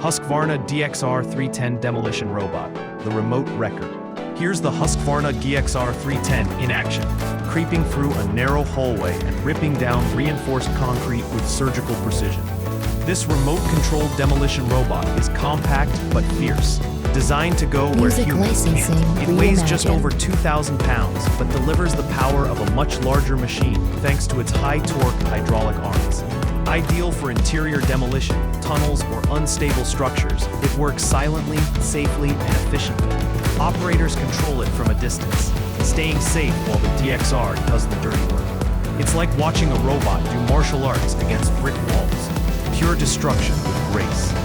Husqvarna DXR 310 Demolition Robot, the remote wrecker. Here's the Husqvarna DXR 310 in action, creeping through a narrow hallway and ripping down reinforced concrete with surgical precision. This remote-controlled demolition robot is compact but fierce, designed to go where humans can't. It weighs just over 2,000 pounds, but delivers the power of a much larger machine thanks to its high-torque hydraulic arms. Ideal for interior demolition, tunnels, or unstable structures, it works silently, safely, and efficiently. Operators control it from a distance, staying safe while the DXR does the dirty work. It's like watching a robot do martial arts against brick walls. Pure destruction with grace.